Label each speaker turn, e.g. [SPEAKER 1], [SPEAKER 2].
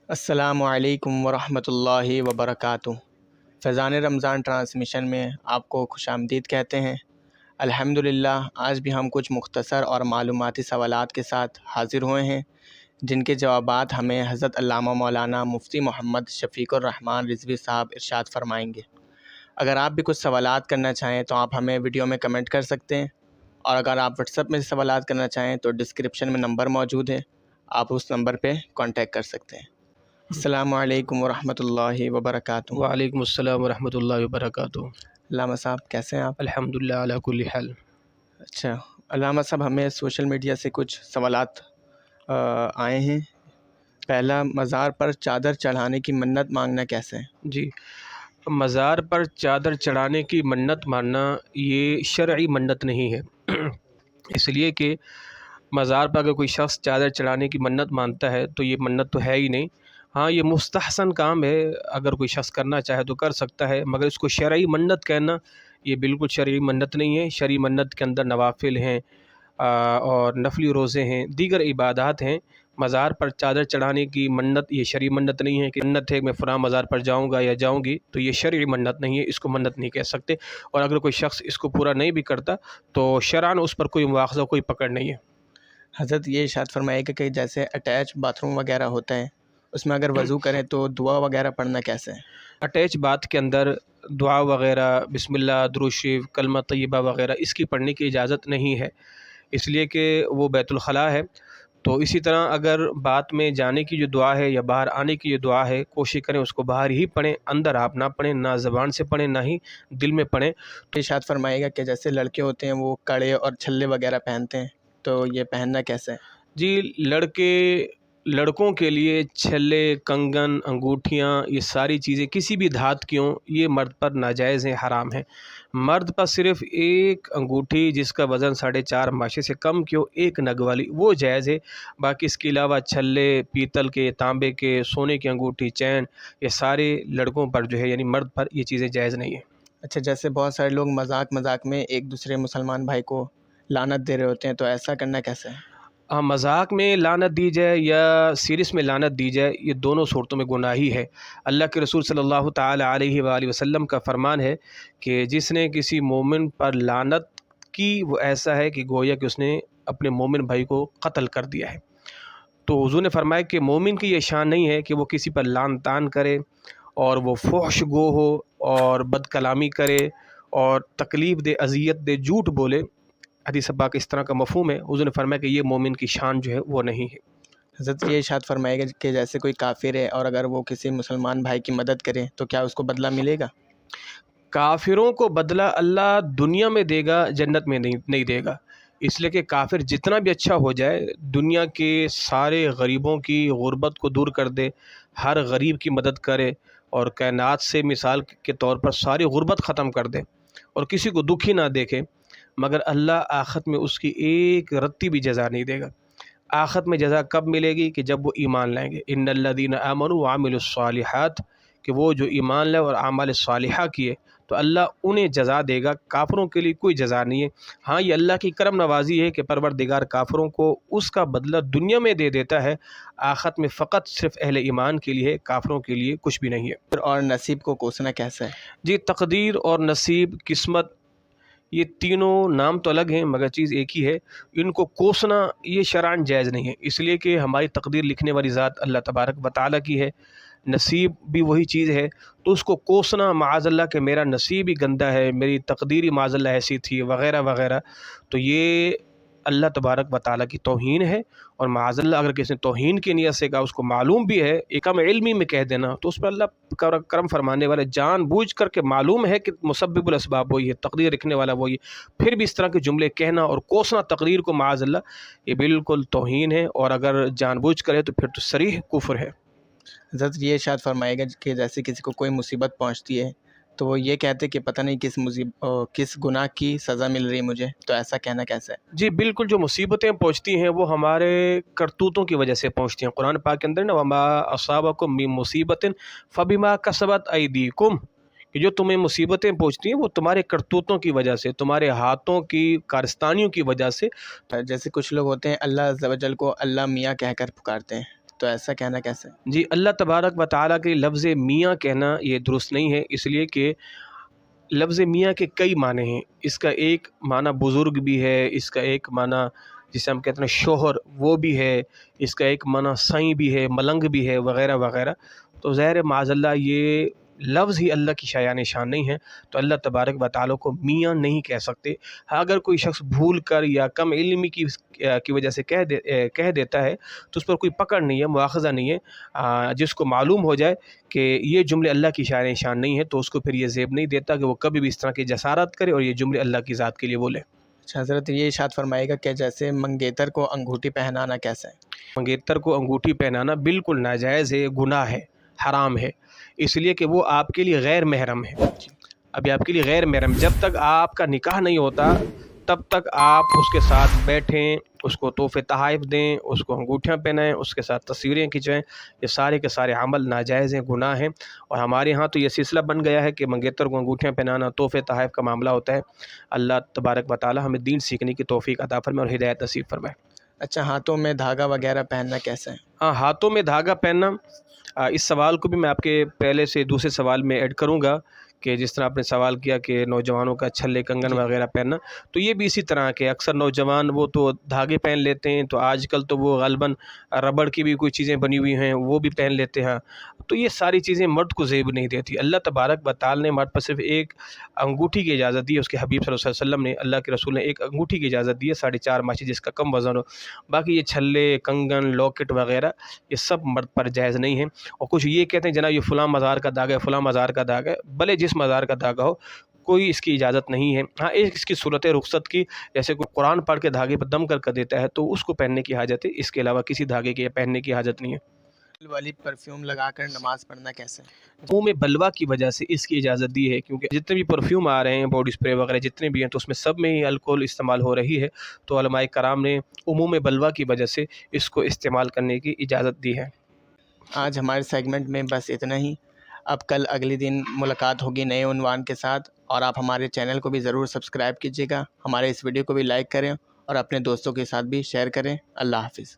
[SPEAKER 1] السلام علیکم ورحمۃ اللہ وبرکاتہ۔ فیضان رمضان ٹرانسمیشن میں آپ کو خوش آمدید کہتے ہیں۔ الحمدللہ آج بھی ہم کچھ مختصر اور معلوماتی سوالات کے ساتھ حاضر ہوئے ہیں جن کے جوابات ہمیں حضرت علامہ مولانا مفتی محمد شفیق الرحمن رضوی صاحب ارشاد فرمائیں گے۔ اگر آپ بھی کچھ سوالات کرنا چاہیں تو آپ ہمیں ویڈیو میں کمنٹ کر سکتے ہیں، اور اگر آپ واٹس ایپ میں سوالات کرنا چاہیں تو ڈسکرپشن میں نمبر موجود ہے، آپ اس نمبر پہ کانٹیکٹ کر سکتے ہیں۔ السلام علیکم ورحمۃ اللہ وبرکاتہ۔
[SPEAKER 2] وعلیکم السلام ورحمۃ اللہ وبرکاتہ۔
[SPEAKER 1] علامہ صاحب کیسے ہیں آپ؟
[SPEAKER 2] الحمدللہ علی کل حال۔
[SPEAKER 1] اچھا علامہ صاحب، ہمیں سوشل میڈیا سے کچھ سوالات آئے ہیں۔ پہلا، مزار پر چادر چڑھانے کی منت مانگنا کیسے ہے؟
[SPEAKER 2] جی، مزار پر چادر چڑھانے کی منت ماننا یہ شرعی منت نہیں ہے، اس لیے کہ مزار پر اگر کوئی شخص چادر چڑھانے کی منت مانتا ہے تو یہ منت تو ہے ہی نہیں۔ ہاں، یہ مستحسن کام ہے، اگر کوئی شخص کرنا چاہے تو کر سکتا ہے، مگر اس کو شرعی منت کہنا یہ بالکل شرعی منت نہیں ہے۔ شرعی منت کے اندر نوافل ہیں اور نفلی روزے ہیں، دیگر عبادات ہیں۔ مزار پر چادر چڑھانے کی منت یہ شرعی منت نہیں ہے کہ منت ہے میں فلاں مزار پر جاؤں گا یا جاؤں گی، تو یہ شرعی منت نہیں ہے، اس کو منت نہیں کہہ سکتے۔ اور اگر کوئی شخص اس کو پورا نہیں بھی کرتا تو شرعاً اس پر کوئی مواخذہ کوئی پکڑ نہیں ہے۔
[SPEAKER 1] حضرت یہ ارشاد فرمائے کہ جیسے اٹیچ باتھ روم وغیرہ ہوتا ہے، اس میں اگر وضو کریں تو دعا وغیرہ پڑھنا کیسے ہے؟
[SPEAKER 2] اٹیچ باتھ کے اندر دعا وغیرہ، بسم اللہ، درود شریف، کلمہ طیبہ وغیرہ اس کی پڑھنے کی اجازت نہیں ہے، اس لیے کہ وہ بیت الخلاء ہے۔ تو اسی طرح اگر بات میں جانے کی جو دعا ہے یا باہر آنے کی جو دعا ہے، کوشش کریں اس کو باہر ہی پڑھیں، اندر آپ نہ پڑھیں، نہ زبان سے پڑھیں نہ ہی دل میں پڑھیں۔
[SPEAKER 1] ارشاد فرمائے گا کہ جیسے لڑکے ہوتے ہیں وہ کڑے اور چھلے وغیرہ پہنتے ہیں، تو یہ پہننا کیسے ہے؟
[SPEAKER 2] جی، لڑکوں کے لیے چھلے، کنگن، انگوٹھیاں، یہ ساری چیزیں کسی بھی دھات کی ہوں، یہ مرد پر ناجائز ہیں، حرام ہیں۔ مرد پر صرف ایک انگوٹھی جس کا وزن 4.5 ماشے سے کم کی ہو، ایک نگ والی، وہ جائز ہے۔ باقی اس کے علاوہ چھلے، پیتل کے، تانبے کے، سونے کی انگوٹھی، چین، یہ سارے لڑکوں پر جو ہے یعنی مرد پر یہ چیزیں جائز نہیں ہیں۔
[SPEAKER 1] اچھا، جیسے بہت سارے لوگ مذاق میں ایک دوسرے مسلمان بھائی کو لعنت دے رہے ہوتے ہیں، تو ایسا کرنا کیسے ہے؟
[SPEAKER 2] مذاق میں لعنت دی جائے یا سیریس میں لعنت دی جائے، یہ دونوں صورتوں میں گناہ ہی ہے۔ اللہ کے رسول صلی اللہ تعالی علیہ وآلہ وسلم کا فرمان ہے کہ جس نے کسی مومن پر لعنت کی وہ ایسا ہے کہ گویا کہ اس نے اپنے مومن بھائی کو قتل کر دیا ہے۔ تو حضور نے فرمایا کہ مومن کی یہ شان نہیں ہے کہ وہ کسی پر لعن طعن کرے اور وہ فحش گو ہو اور بد کلامی کرے اور تکلیف دے، اذیت دے، جھوٹ بولے۔ حدیث پاک اس طرح کا مفہوم ہے، حضور نے فرمایا کہ یہ مومن کی شان جو ہے وہ نہیں ہے۔
[SPEAKER 1] حضرت یہ ارشاد فرمائے گا کہ جیسے کوئی کافر ہے اور اگر وہ کسی مسلمان بھائی کی مدد کرے تو کیا اس کو بدلہ ملے گا؟
[SPEAKER 2] کافروں کو بدلہ اللہ دنیا میں دے گا، جنت میں نہیں دے گا، اس لیے کہ کافر جتنا بھی اچھا ہو جائے، دنیا کے سارے غریبوں کی غربت کو دور کر دے، ہر غریب کی مدد کرے اور کائنات سے مثال کے طور پر ساری غربت ختم کر دے اور کسی کو دکھی نہ دیکھے، مگر اللہ آخرت میں اس کی ایک رتی بھی جزا نہیں دے گا۔ آخرت میں جزا کب ملے گی؟ کہ جب وہ ایمان لائیں گے۔ ان الذین آمنوا وعملوا الصالحات، کہ وہ جو ایمان لائے اور اعمال صالحہ کیے تو اللہ انہیں جزا دے گا، کافروں کے لیے کوئی جزا نہیں ہے۔ ہاں، یہ اللہ کی کرم نوازی ہے کہ پروردگار کافروں کو اس کا بدلہ دنیا میں دے دیتا ہے، آخرت میں فقط صرف اہل ایمان کے لیے ہے، کافروں کے لیے کچھ بھی نہیں ہے۔
[SPEAKER 1] اور نصیب کو کوسنا کیسا ہے؟
[SPEAKER 2] جی، تقدیر اور نصیب، قسمت، یہ تینوں نام تو الگ ہیں مگر چیز ایک ہی ہے۔ ان کو کوسنا یہ شرعاً جائز نہیں ہے، اس لیے کہ ہماری تقدیر لکھنے والی ذات اللہ تبارک و تعالیٰ کی ہے، نصیب بھی وہی چیز ہے، تو اس کو کوسنا معاذ اللہ کہ میرا نصیب ہی گندہ ہے، میری تقدیر ہی معاذ اللہ ایسی تھی وغیرہ وغیرہ، تو یہ اللہ تبارک و تعالیٰ کی توہین ہے۔ اور معاذ اللہ اگر کسی نے توہین کی نیت سے کہا، اس کو معلوم بھی ہے، ایک کم علمی میں کہہ دینا، تو اس پر اللہ کرم فرمانے والے جان بوجھ کر کے معلوم ہے کہ مسبب الاسباب وہی ہے، تقدیر رکھنے والا وہی ہے، پھر بھی اس طرح کے جملے کہنا اور کوسنا تقدیر کو معاذ اللہ، یہ بالکل توہین ہے، اور اگر جان بوجھ کرے تو پھر تو صریح کفر ہے۔
[SPEAKER 1] حضرت یہ ارشاد فرمائے گا کہ جیسے کسی کو کوئی مصیبت پہنچتی ہے تو وہ یہ کہتے کہ پتہ نہیں کس گناہ کی سزا مل رہی مجھے، تو ایسا کہنا کیسا ہے؟
[SPEAKER 2] جی بالکل، جو مصیبتیں پہنچتی ہیں وہ ہمارے کرتوتوں کی وجہ سے پہنچتی ہیں۔ قرآن پاک کے اندر نا وما اصابکم من مصیبت فبما کسبت ایدیکم، کہ جو تمہیں مصیبتیں پہنچتی ہیں وہ تمہارے کرتوتوں کی وجہ سے، تمہارے ہاتھوں کی کارستانیوں کی وجہ سے۔
[SPEAKER 1] جیسے کچھ لوگ ہوتے ہیں اللہ عز و جل کو اللہ میاں کہہ کر پکارتے ہیں، تو ایسا کہنا کیسے؟
[SPEAKER 2] جی، اللہ تبارک و تعالیٰ کے لفظ میاں کہنا یہ درست نہیں ہے، اس لیے کہ لفظ میاں کے کئی معنی ہیں۔ اس کا ایک معنی بزرگ بھی ہے، اس کا ایک معنی جسے ہم کہتے ہیں شوہر وہ بھی ہے، اس کا ایک معنی سائیں بھی ہے، ملنگ بھی ہے، وغیرہ وغیرہ۔ تو ظاہر معاذ اللہ یہ لفظ ہی اللہ کی شایان شان نہیں ہے، تو اللہ تبارک و تعالیٰ کو میاں نہیں کہہ سکتے۔ ہاں، اگر کوئی شخص بھول کر یا کم علمی کی وجہ سے کہہ دیتا ہے تو اس پر کوئی پکڑ نہیں ہے، مواخذہ نہیں ہے۔ جس کو معلوم ہو جائے کہ یہ جملے اللہ کی شایان شان نہیں ہے تو اس کو پھر یہ زیب نہیں دیتا کہ وہ کبھی بھی اس طرح کی جسارت کرے اور یہ جملے اللہ کی ذات کے لیے بولے۔
[SPEAKER 1] اچھا حضرت، یہ ارشاد فرمائے گا کہ جیسے منگیتر کو انگوٹھی پہنانا کیسا ہے؟
[SPEAKER 2] منگیتر کو انگوٹھی پہنانا بالکل ناجائز ہے، گناہ ہے، حرام ہے، اس لیے کہ وہ آپ کے لیے غیر محرم ہے۔ ابھی آپ کے لیے غیر محرم، جب تک آپ کا نکاح نہیں ہوتا تب تک آپ اس کے ساتھ بیٹھیں، اس کو تحفے تحائف دیں، اس کو انگوٹھیاں پہنائیں، اس کے ساتھ تصویریں کھنچائیں، یہ سارے کے سارے عمل ناجائز ہیں، گناہ ہیں۔ اور ہمارے ہاں تو یہ سلسلہ بن گیا ہے کہ منگیتر کو انگوٹھیاں پہنانا، تحفے تحائف کا معاملہ ہوتا ہے۔ اللہ تبارک و تعالیٰ ہمیں دین سیکھنے کی توفیق عطا فرمائے اور ہدایت نصیب فرمائے۔
[SPEAKER 1] اچھا، ہاتھوں میں دھاگا وغیرہ پہننا کیسا ہے؟
[SPEAKER 2] ہاں، ہاتھوں میں دھاگا پہننا، اس سوال کو بھی میں آپ کے پہلے سے دوسرے سوال میں ایڈ کروں گا کہ جس طرح آپ نے سوال کیا کہ نوجوانوں کا چھلے کنگن وغیرہ پہننا، تو یہ بھی اسی طرح کے اکثر نوجوان وہ تو دھاگے پہن لیتے ہیں، تو آج کل تو وہ غالباً ربڑ کی بھی کوئی چیزیں بنی ہوئی ہیں وہ بھی پہن لیتے ہیں۔ تو یہ ساری چیزیں مرد کو زیب نہیں دیتی۔ اللہ تبارک و تعالیٰ نے مرد پر صرف ایک انگوٹھی کی اجازت دی ہے، اس کے حبیب صلی اللہ علیہ وسلم نے، اللہ کے رسول نے ایک انگوٹھی کی اجازت دی ہے 4.5 ماچی جس کا کم وزن ہو۔ باقی یہ چھلے کنگن لاکٹ وغیرہ یہ سب مرد پر جائز نہیں ہے۔ اور کچھ یہ کہتے ہیں جناب یہ فلاں مزار کا داغ ہے، فلاں مزار کا داغ ہے، بھلے جس مزار کا داغ ہو، کوئی اس کی اجازت نہیں ہے۔ ہاں، ایک اس کی صورت رخصت کی، جیسے کوئی قرآن پڑھ کے دھاگے پر دم کر دیتا ہے تو اس کو پہننے کی حاجت ہے، اس کے علاوہ کسی دھاگے کے پہننے کی حاجت نہیں ہے۔
[SPEAKER 1] والی پرفیوم لگا کر نماز پڑھنا کیسے؟
[SPEAKER 2] منہ میں بلوا کی وجہ سے اس کی اجازت دی ہے، کیونکہ جتنے بھی پرفیوم آ رہے ہیں، باڈی اسپرے وغیرہ جتنے بھی ہیں، تو اس میں سب میں ہی الکوہول استعمال ہو رہی ہے، تو علماء کرام نے عموم بلوا کی وجہ سے اس کو استعمال کرنے کی اجازت دی ہے۔
[SPEAKER 1] آج ہمارے سیگمنٹ میں بس اتنا ہی۔ اب کل اگلے دن ملاقات ہوگی نئے عنوان کے ساتھ، اور آپ ہمارے چینل کو بھی ضرور سبسکرائب کیجیے گا، ہمارے اس ویڈیو کو بھی لائک کریں اور اپنے دوستوں کے ساتھ بھی شیئر کریں۔ اللہ حافظ۔